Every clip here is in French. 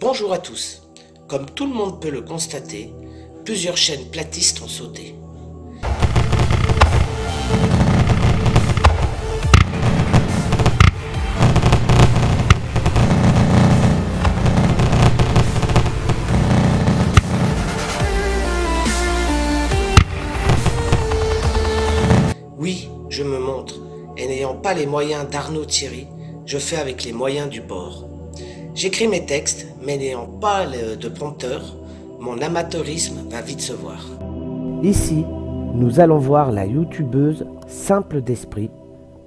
Bonjour à tous. Comme tout le monde peut le constater, plusieurs chaînes platistes ont sauté. Oui, je me montre, et n'ayant pas les moyens d'Arnaud Thierry, je fais avec les moyens du bord. J'écris mes textes, mais n'ayant pas de prompteur, mon amateurisme va vite se voir. Ici, nous allons voir la youtubeuse simple d'esprit,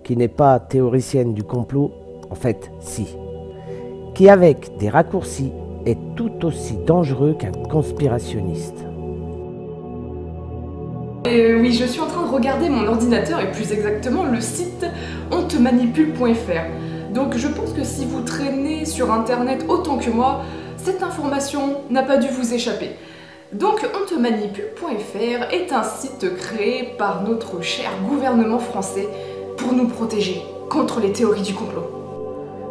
qui n'est pas théoricienne du complot, en fait, si, qui avec des raccourcis est tout aussi dangereux qu'un conspirationniste. Oui, je suis en train de regarder mon ordinateur et plus exactement le site ontemanipule.fr. Donc je pense que si vous traînez sur internet autant que moi, cette information n'a pas dû vous échapper. Donc ontemanipule.fr est un site créé par notre cher gouvernement français pour nous protéger contre les théories du complot.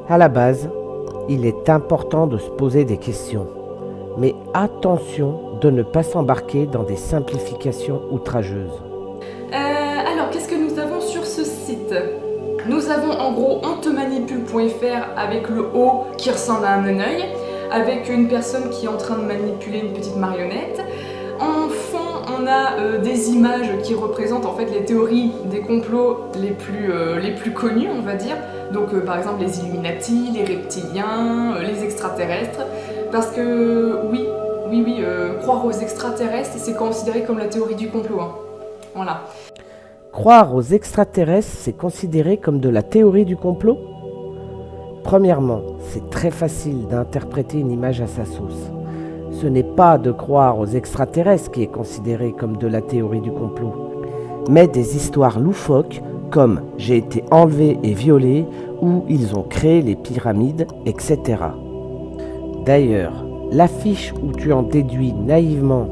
À la base, il est important de se poser des questions. Mais attention de ne pas s'embarquer dans des simplifications outrageuses. Alors, qu'est-ce que nous avons sur ce site? Nous avons en gros ontemanipule.fr avec le O qui ressemble à un œil, avec une personne qui est en train de manipuler une petite marionnette. En fond, on a des images qui représentent en fait les théories des complots les plus connues, on va dire. Donc par exemple les Illuminati, les reptiliens, les extraterrestres. Parce que oui, croire aux extraterrestres, c'est considéré comme la théorie du complot. Hein. Voilà. Croire aux extraterrestres, c'est considéré comme de la théorie du complot? Premièrement, c'est très facile d'interpréter une image à sa sauce. Ce n'est pas de croire aux extraterrestres qui est considéré comme de la théorie du complot, mais des histoires loufoques comme « j'ai été enlevé et violé » ou « ils ont créé les pyramides », etc. D'ailleurs, l'affiche où tu en déduis naïvement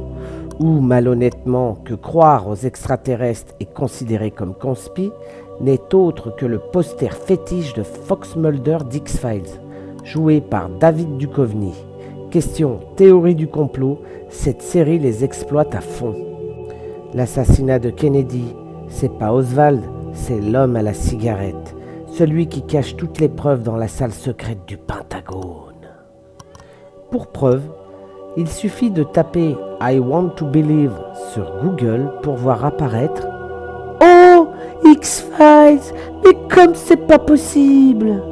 ou malhonnêtement que croire aux extraterrestres est considéré comme conspi n'est autre que le poster fétiche de Fox Mulder d'X-Files, joué par David Duchovny. Question théorie du complot, cette série les exploite à fond. L'assassinat de Kennedy, c'est pas Oswald, c'est l'homme à la cigarette, celui qui cache toutes les preuves dans la salle secrète du Pentagone. Pour preuve, il suffit de taper « I want to believe » sur Google pour voir apparaître « Oh, X-Files, mais comme c'est pas possible !»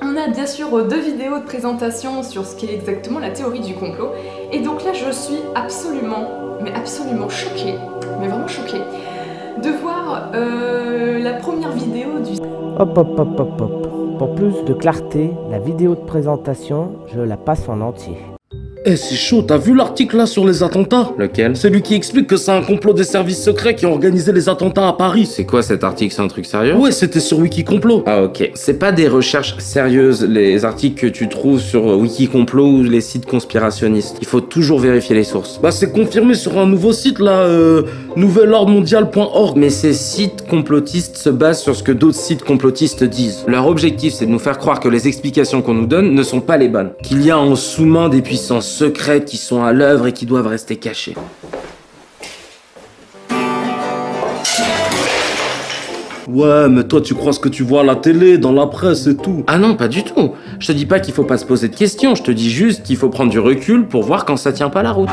On a bien sûr 2 vidéos de présentation sur ce qu'est exactement la théorie du complot. Et donc là, je suis absolument choquée, mais vraiment choquée, de voir la première vidéo du... Hop. Pour plus de clarté, la vidéo de présentation, je la passe en entier. Eh, c'est chaud, t'as vu l'article là sur les attentats? Lequel? Celui qui explique que c'est un complot des services secrets qui ont organisé les attentats à Paris. C'est quoi cet article? C'est un truc sérieux? Ouais, c'était sur Wikicomplot. Ah ok. C'est pas des recherches sérieuses, les articles que tu trouves sur Wikicomplot ou les sites conspirationnistes. Il faut toujours vérifier les sources. Bah c'est confirmé sur un nouveau site là, nouvelordremondial.org. Mais ces sites complotistes se basent sur ce que d'autres sites complotistes disent. Leur objectif, c'est de nous faire croire que les explications qu'on nous donne ne sont pas les bonnes. Qu'il y a en sous-main des puissances secrètes qui sont à l'œuvre et qui doivent rester cachées. Ouais, mais toi tu crois ce que tu vois à la télé, dans la presse et tout. Ah non, pas du tout. Je te dis pas qu'il faut pas se poser de questions, je te dis juste qu'il faut prendre du recul pour voir quand ça tient pas la route.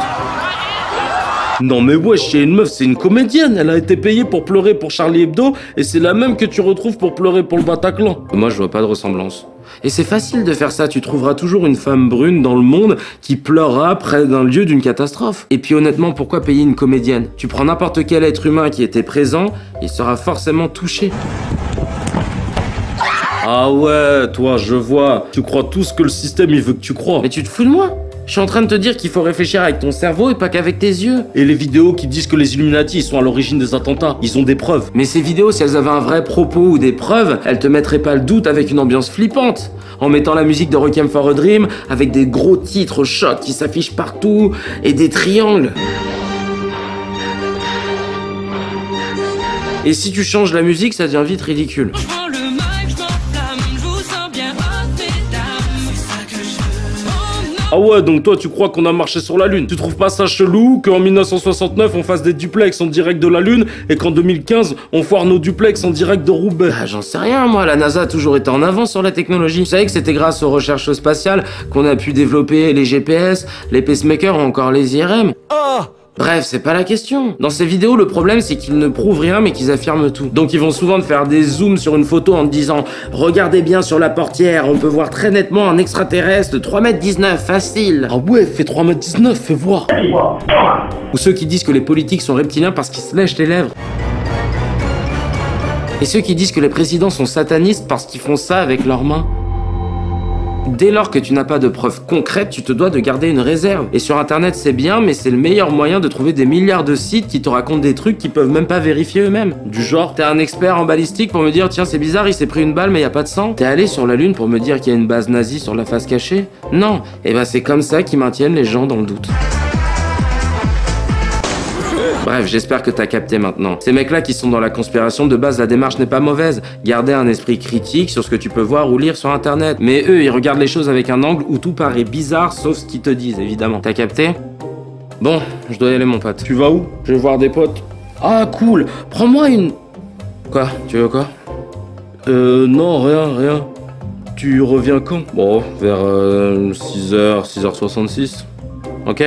Non mais wesh, il y a une meuf, c'est une comédienne, elle a été payée pour pleurer pour Charlie Hebdo et c'est la même que tu retrouves pour pleurer pour le Bataclan. Moi je vois pas de ressemblance. Et c'est facile de faire ça, tu trouveras toujours une femme brune dans le monde qui pleurera près d'un lieu d'une catastrophe. Et puis honnêtement, pourquoi payer une comédienne? Tu prends n'importe quel être humain qui était présent, il sera forcément touché. Ah ouais, toi je vois, tu crois tout ce que le système il veut que tu crois. Mais tu te fous de moi? Je suis en train de te dire qu'il faut réfléchir avec ton cerveau et pas qu'avec tes yeux. Et les vidéos qui disent que les Illuminati ils sont à l'origine des attentats, ils ont des preuves. Mais ces vidéos, si elles avaient un vrai propos ou des preuves, elles te mettraient pas le doute avec une ambiance flippante. En mettant la musique de Requiem for a Dream avec des gros titres chocs qui s'affichent partout et des triangles. Et si tu changes la musique, ça devient vite ridicule. Ah ouais, donc toi tu crois qu'on a marché sur la Lune? Tu trouves pas ça chelou qu'en 1969 on fasse des duplex en direct de la Lune et qu'en 2015 on foire nos duplex en direct de Roubaix? Ah, j'en sais rien, moi. La NASA a toujours été en avance sur la technologie. Vous savez que c'était grâce aux recherches spatiales qu'on a pu développer les GPS, les pacemakers ou encore les IRM. Bref, c'est pas la question. Dans ces vidéos, le problème, c'est qu'ils ne prouvent rien, mais qu'ils affirment tout. Donc ils vont souvent te faire des zooms sur une photo en te disant « Regardez bien sur la portière, on peut voir très nettement un extraterrestre de 3,19 m, facile !» Ah ouais, fais 3,19 m, fais voir. Ou ceux qui disent que les politiques sont reptiliens parce qu'ils se lèchent les lèvres. Et ceux qui disent que les présidents sont satanistes parce qu'ils font ça avec leurs mains. Dès lors que tu n'as pas de preuves concrètes, tu te dois de garder une réserve. Et sur internet c'est bien, mais c'est le meilleur moyen de trouver des milliards de sites qui te racontent des trucs qu'ils peuvent même pas vérifier eux-mêmes. Du genre, t'es un expert en balistique pour me dire tiens c'est bizarre, il s'est pris une balle mais y a pas de sang. T'es allé sur la Lune pour me dire qu'il y a une base nazie sur la face cachée? Non, et ben c'est comme ça qu'ils maintiennent les gens dans le doute. Bref, j'espère que t'as capté maintenant. Ces mecs-là qui sont dans la conspiration, de base, la démarche n'est pas mauvaise. Garder un esprit critique sur ce que tu peux voir ou lire sur internet. Mais eux, ils regardent les choses avec un angle où tout paraît bizarre, sauf ce qu'ils te disent, évidemment. T'as capté? Bon, je dois y aller, mon pote. Tu vas où? Je vais voir des potes. Ah, cool. Prends-moi une... Quoi? Tu veux quoi? Non, rien. Tu reviens quand? Bon, vers 6h, 6h66. Ok?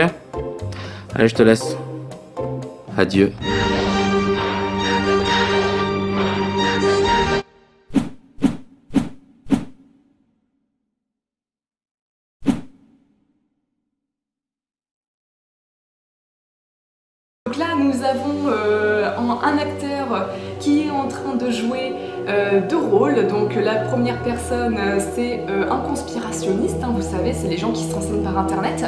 Allez, je te laisse. Adieu. Donc là, nous avons un acteur qui est en train de jouer deux rôles. Donc la première personne, c'est un conspirationniste, hein, vous savez, c'est les gens qui se renseignent par internet.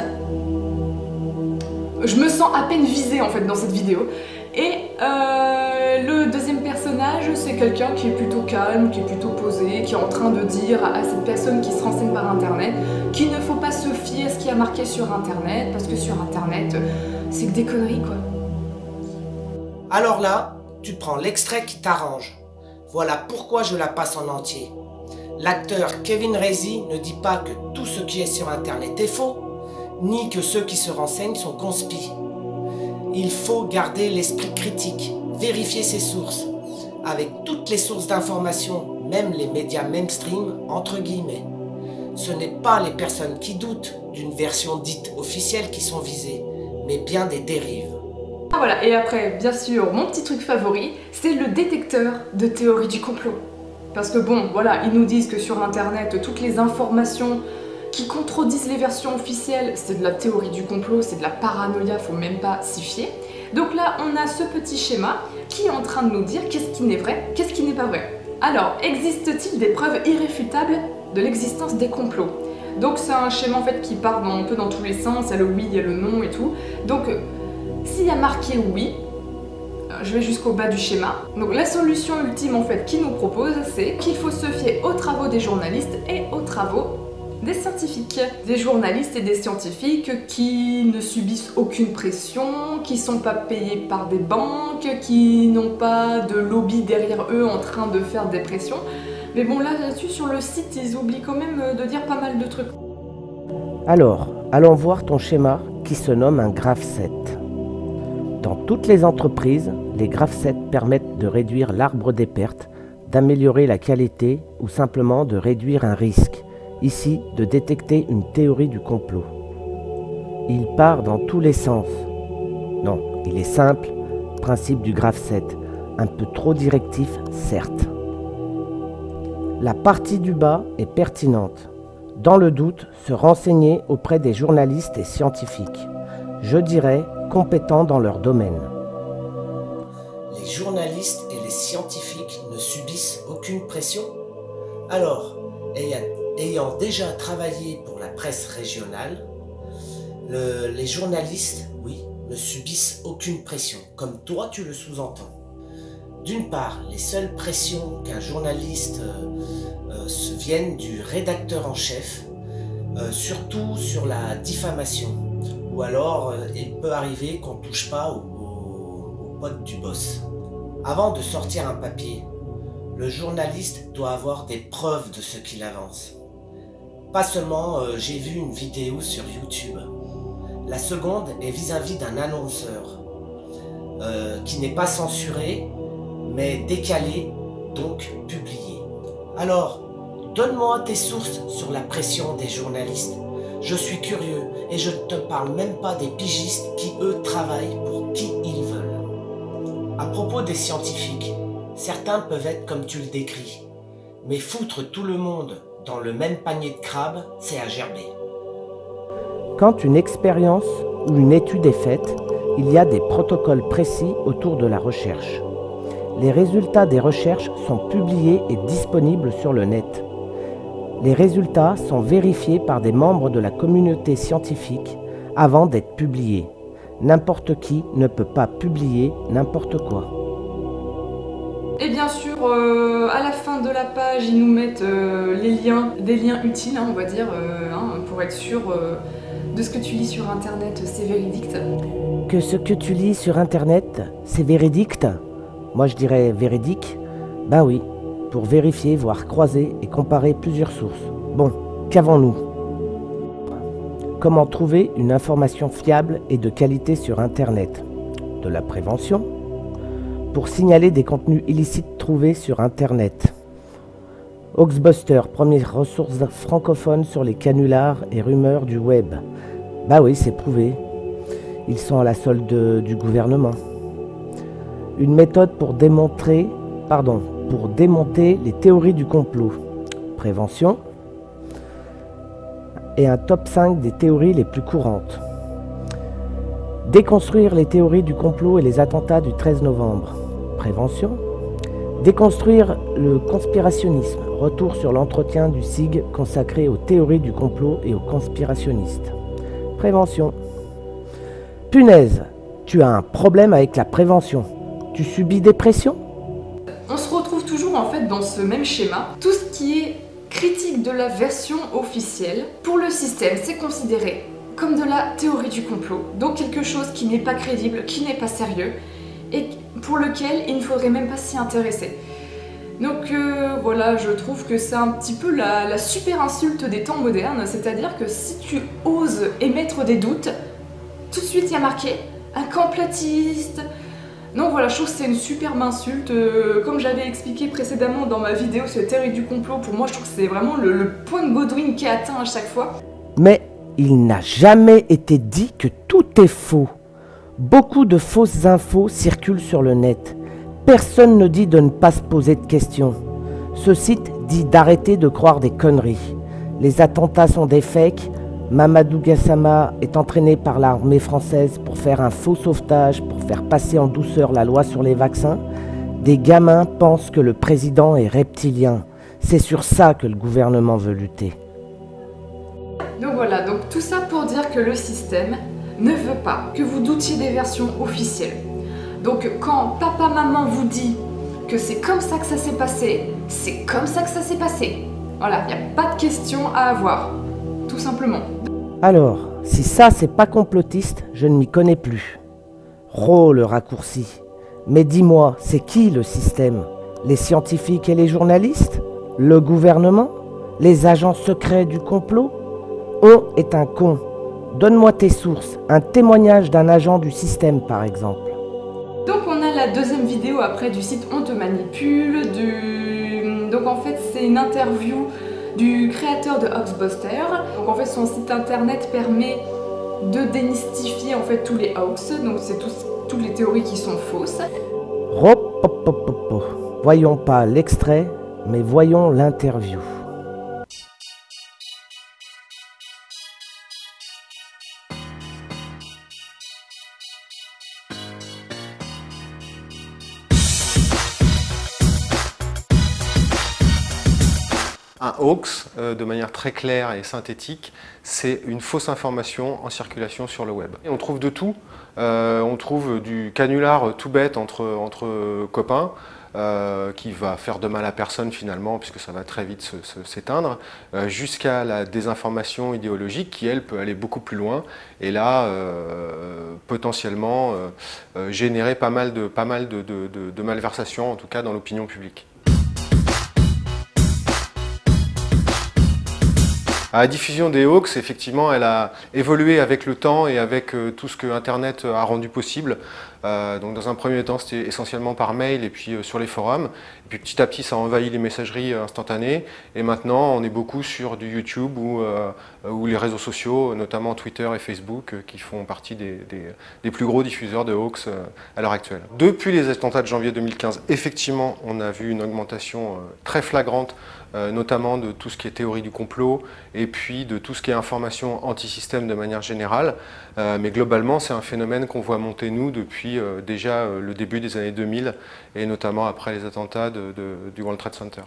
Je me sens à peine visée en fait dans cette vidéo. Et le deuxième personnage, c'est quelqu'un qui est plutôt calme, qui est plutôt posé, qui est en train de dire à cette personne qui se renseigne par internet qu'il ne faut pas se fier à ce qui a marqué sur internet, parce que sur internet, c'est que des conneries quoi. Alors là, tu prends l'extrait qui t'arrange. Voilà pourquoi je la passe en entier. L'acteur Kevin Rezy ne dit pas que tout ce qui est sur internet est faux, ni que ceux qui se renseignent sont conspis. Il faut garder l'esprit critique, vérifier ses sources, avec toutes les sources d'information, même les médias mainstream, entre guillemets. Ce n'est pas les personnes qui doutent d'une version dite officielle qui sont visées, mais bien des dérives. Ah voilà, et après, bien sûr, mon petit truc favori, c'est le détecteur de théorie du complot. Parce que bon, voilà, ils nous disent que sur internet, toutes les informations qui contredisent les versions officielles, c'est de la théorie du complot, c'est de la paranoïa, faut même pas s'y fier. Donc là, on a ce petit schéma qui est en train de nous dire qu'est-ce qui n'est vrai, qu'est-ce qui n'est pas vrai. Alors, existe-t-il des preuves irréfutables de l'existence des complots? Donc c'est un schéma en fait qui part un peu dans tous les sens, il y a le oui, il y a le non et tout. Donc, s'il y a marqué oui, je vais jusqu'au bas du schéma. Donc la solution ultime en fait qu'il nous propose, c'est qu'il faut se fier aux travaux des journalistes et aux travaux des scientifiques. Des journalistes et des scientifiques qui ne subissent aucune pression, qui sont pas payés par des banques, qui n'ont pas de lobby derrière eux en train de faire des pressions. Mais bon là-dessus sur le site ils oublient quand même de dire pas mal de trucs. Alors, allons voir ton schéma qui se nomme un graph 7. Dans toutes les entreprises, les graph 7 permettent de réduire l'arbre des pertes, d'améliorer la qualité ou simplement de réduire un risque. Ici, de détecter une théorie du complot. Il part dans tous les sens. Non, il est simple, principe du graph 7, un peu trop directif, certes. La partie du bas est pertinente. Dans le doute, se renseigner auprès des journalistes et scientifiques. Je dirais compétents dans leur domaine. Les journalistes et les scientifiques ne subissent aucune pression? Alors, ayant déjà travaillé pour la presse régionale, les journalistes, oui, ne subissent aucune pression, comme toi tu le sous-entends. D'une part, les seules pressions qu'un journaliste viennent du rédacteur en chef, surtout sur la diffamation. Ou alors, il peut arriver qu'on ne touche pas aux potes du boss. Avant de sortir un papier, le journaliste doit avoir des preuves de ce qu'il avance. Pas seulement j'ai vu une vidéo sur YouTube. La seconde est vis-à-vis d'un annonceur qui n'est pas censuré, mais décalé, donc publié. Alors, donne-moi tes sources sur la pression des journalistes. Je suis curieux et je ne te parle même pas des pigistes qui, eux, travaillent pour qui ils veulent. À propos des scientifiques, certains peuvent être comme tu le décris, mais foutre tout le monde dans le même panier de crabes, c'est à gerber. Quand une expérience ou une étude est faite, il y a des protocoles précis autour de la recherche. Les résultats des recherches sont publiés et disponibles sur le net. Les résultats sont vérifiés par des membres de la communauté scientifique avant d'être publiés. N'importe qui ne peut pas publier n'importe quoi. Et bien sûr, à la fin de la page, ils nous mettent les liens, des liens utiles, on va dire, pour être sûr de ce que tu lis sur Internet, c'est véridique. Que ce que tu lis sur Internet, c'est véridique? Moi je dirais véridique. Ben oui, pour vérifier, voire croiser et comparer plusieurs sources. Bon, qu'avons-nous? Comment trouver une information fiable et de qualité sur Internet? De la prévention? Pour signaler des contenus illicites trouvés sur Internet. Hoaxbuster, première ressource francophone sur les canulars et rumeurs du web. Bah oui, c'est prouvé. Ils sont à la solde du gouvernement. Une méthode pour démonter les théories du complot. Prévention. Et un top 5 des théories les plus courantes. Déconstruire les théories du complot et les attentats du 13 novembre. Prévention. Déconstruire le conspirationnisme. Retour sur l'entretien du SIG consacré aux théories du complot et aux conspirationnistes. Prévention. Punaise, tu as un problème avec la prévention. Tu subis des pressions? On se retrouve toujours en fait dans ce même schéma. Tout ce qui est critique de la version officielle, pour le système, c'est considéré comme de la théorie du complot. Donc quelque chose qui n'est pas crédible, qui n'est pas sérieux, et pour lequel il ne faudrait même pas s'y intéresser. Donc voilà, je trouve que c'est un petit peu la super insulte des temps modernes, c'est-à-dire que si tu oses émettre des doutes, tout de suite il y a marqué un complotiste. Donc voilà, je trouve que c'est une superbe insulte. Comme j'avais expliqué précédemment dans ma vidéo sur la théorie du complot, pour moi je trouve que c'est vraiment le point de Godwin qui est atteint à chaque fois. Mais il n'a jamais été dit que tout est faux. Beaucoup de fausses infos circulent sur le net. Personne ne dit de ne pas se poser de questions. Ce site dit d'arrêter de croire des conneries. Les attentats sont des fakes. Mamadou Gassama est entraîné par l'armée française pour faire un faux sauvetage, pour faire passer en douceur la loi sur les vaccins. Des gamins pensent que le président est reptilien. C'est sur ça que le gouvernement veut lutter. Donc voilà, donc tout ça pour dire que le système ne veut pas que vous doutiez des versions officielles. Donc quand papa, maman vous dit que c'est comme ça que ça s'est passé, c'est comme ça que ça s'est passé. Voilà, il n'y a pas de question à avoir, tout simplement. Alors, si ça c'est pas complotiste, je ne m'y connais plus. Oh le raccourci. Mais dis-moi, c'est qui le système? Les scientifiques et les journalistes? Le gouvernement? Les agents secrets du complot? On est un con. Donne-moi tes sources, un témoignage d'un agent du système par exemple. Donc on a la deuxième vidéo après du site On te manipule. Donc en fait c'est une interview du créateur de Hoaxbuster. Donc en fait son site internet permet de démystifier en fait tous les hoax. Donc c'est toutes les théories qui sont fausses. Voyons pas l'extrait, mais voyons l'interview. Un hoax, de manière très claire et synthétique, c'est une fausse information en circulation sur le web. Et on trouve de tout. On trouve du canular tout bête entre copains, qui va faire de mal à personne finalement, puisque ça va très vite s'éteindre, jusqu'à la désinformation idéologique qui, elle, peut aller beaucoup plus loin, et là, potentiellement, générer pas mal de malversations, en tout cas dans l'opinion publique. La diffusion des hoax, effectivement, elle a évolué avec le temps et avec tout ce que Internet a rendu possible. Donc dans un premier temps, c'était essentiellement par mail et puis sur les forums. Et puis petit à petit, ça a envahi les messageries instantanées. Et maintenant, on est beaucoup sur du YouTube ou les réseaux sociaux, notamment Twitter et Facebook, qui font partie des plus gros diffuseurs de hoax à l'heure actuelle. Depuis les attentats de janvier 2015, effectivement, on a vu une augmentation très flagrante, notamment de tout ce qui est théorie du complot et puis de tout ce qui est information anti-système de manière générale. Mais globalement, c'est un phénomène qu'on voit monter, nous, depuis déjà le début des années 2000 et notamment après les attentats du World Trade Center.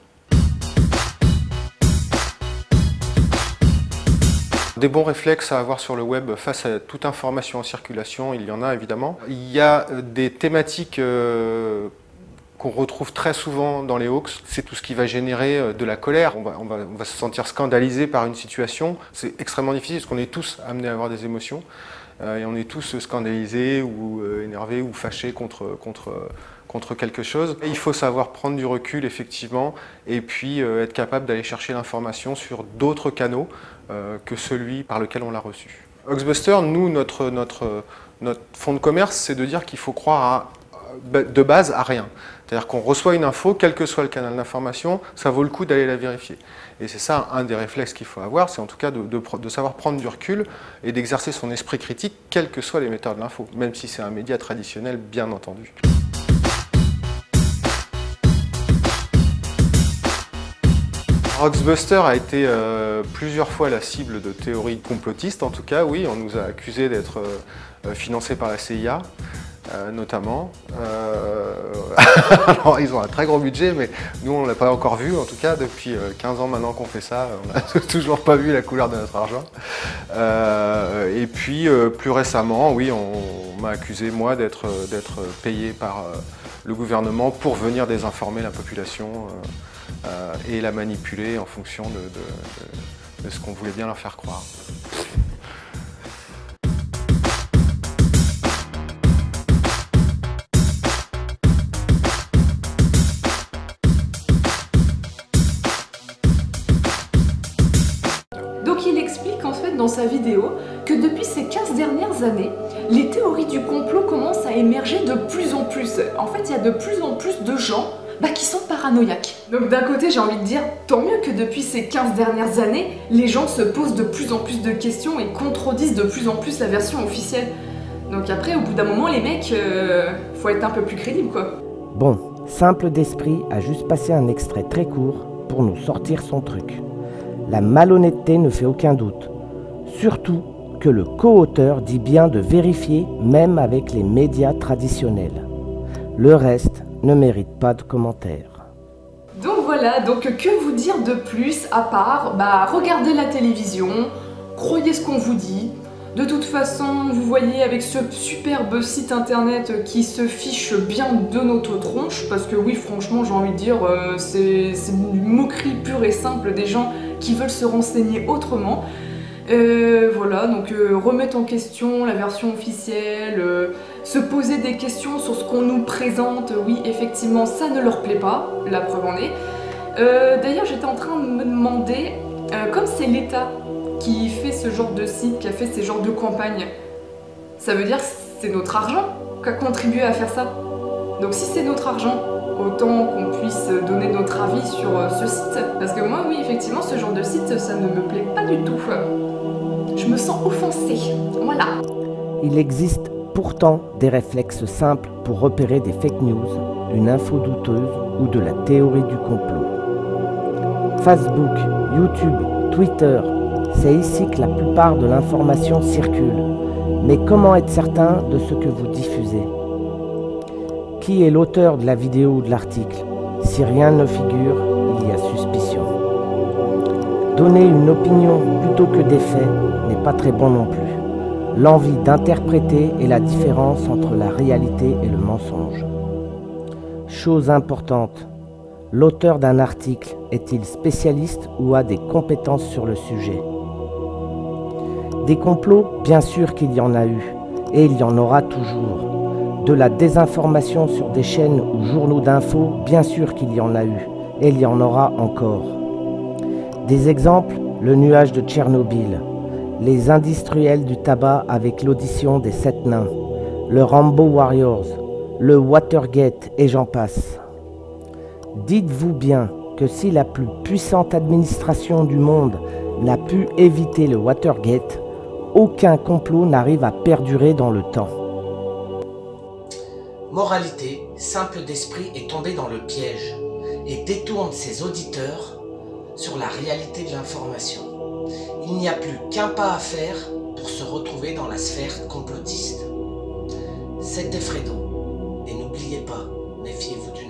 Des bons réflexes à avoir sur le web face à toute information en circulation, il y en a évidemment. Il y a des thématiques qu'on retrouve très souvent dans les hoax, c'est tout ce qui va générer de la colère. On va se sentir scandalisé par une situation. C'est extrêmement difficile parce qu'on est tous amenés à avoir des émotions et on est tous scandalisés ou énervés ou fâchés contre quelque chose. Et il faut savoir prendre du recul effectivement et puis être capable d'aller chercher l'information sur d'autres canaux que celui par lequel on l'a reçu. Hoaxbuster, nous, notre fond de commerce, c'est de dire qu'il faut croire de base à rien. C'est-à-dire qu'on reçoit une info, quel que soit le canal d'information, ça vaut le coup d'aller la vérifier. Et c'est ça un des réflexes qu'il faut avoir, c'est en tout cas de savoir prendre du recul et d'exercer son esprit critique, quels que soient les metteurs de l'info, même si c'est un média traditionnel, bien entendu. Hoaxbuster a été plusieurs fois la cible de théories complotistes, en tout cas, oui, on nous a accusés d'être financés par la CIA. Notamment. Alors, ils ont un très gros budget, mais nous, on ne l'a pas encore vu, en tout cas, depuis 15 ans maintenant qu'on fait ça, on n'a toujours pas vu la couleur de notre argent. Et puis, plus récemment, oui, on m'a accusé, moi, d'être payé par le gouvernement pour venir désinformer la population et la manipuler en fonction de ce qu'on voulait bien leur faire croire. Dans sa vidéo que depuis ces 15 dernières années, les théories du complot commencent à émerger de plus en plus. En fait, il y a de plus en plus de gens qui sont paranoïaques. Donc d'un côté, j'ai envie de dire, tant mieux que depuis ces 15 dernières années, les gens se posent de plus en plus de questions et contredisent de plus en plus la version officielle. Donc après, au bout d'un moment, les mecs, faut être un peu plus crédible, quoi. Bon, Simple d'Esprit a juste passé un extrait très court pour nous sortir son truc. La malhonnêteté ne fait aucun doute. Surtout que le co-auteur dit bien de vérifier même avec les médias traditionnels. Le reste ne mérite pas de commentaires. Donc voilà, donc que vous dire de plus à part, regardez la télévision, croyez ce qu'on vous dit. De toute façon, vous voyez avec ce superbe site internet qui se fiche bien de notre tronche, parce que oui, franchement, j'ai envie de dire, c'est une moquerie pure et simple des gens qui veulent se renseigner autrement. Voilà, donc remettre en question la version officielle, se poser des questions sur ce qu'on nous présente, oui effectivement ça ne leur plaît pas, la preuve en est. D'ailleurs j'étais en train de me demander, comme c'est l'État qui fait ce genre de site, qui a fait ces genres de campagnes, ça veut dire que c'est notre argent qui a contribué à faire ça. Donc si c'est notre argent, autant qu'on puisse donner notre avis sur ce site. Parce que moi, oui, effectivement, ce genre de site, ça ne me plaît pas du tout. Je me sens offensée. Voilà. Il existe pourtant des réflexes simples pour repérer des fake news, une info douteuse ou de la théorie du complot. Facebook, YouTube, Twitter, c'est ici que la plupart de l'information circule. Mais comment être certain de ce que vous diffusez ? Qui est l'auteur de la vidéo ou de l'article? Si rien ne figure, il y a suspicion. Donner une opinion plutôt que des faits n'est pas très bon non plus. L'envie d'interpréter est la différence entre la réalité et le mensonge. Chose importante, l'auteur d'un article est-il spécialiste ou a des compétences sur le sujet? Des complots, bien sûr qu'il y en a eu, et il y en aura toujours. De la désinformation sur des chaînes ou journaux d'infos, bien sûr qu'il y en a eu, et il y en aura encore. Des exemples, le nuage de Tchernobyl, les industriels du tabac avec l'audition des 7 nains, le Rambo Warriors, le Watergate et j'en passe. Dites-vous bien que si la plus puissante administration du monde n'a pu éviter le Watergate, aucun complot n'arrive à perdurer dans le temps. Moralité, simple d'esprit est tombé dans le piège et détourne ses auditeurs sur la réalité de l'information. Il n'y a plus qu'un pas à faire pour se retrouver dans la sphère complotiste. C'était Fredo, et n'oubliez pas, méfiez-vous du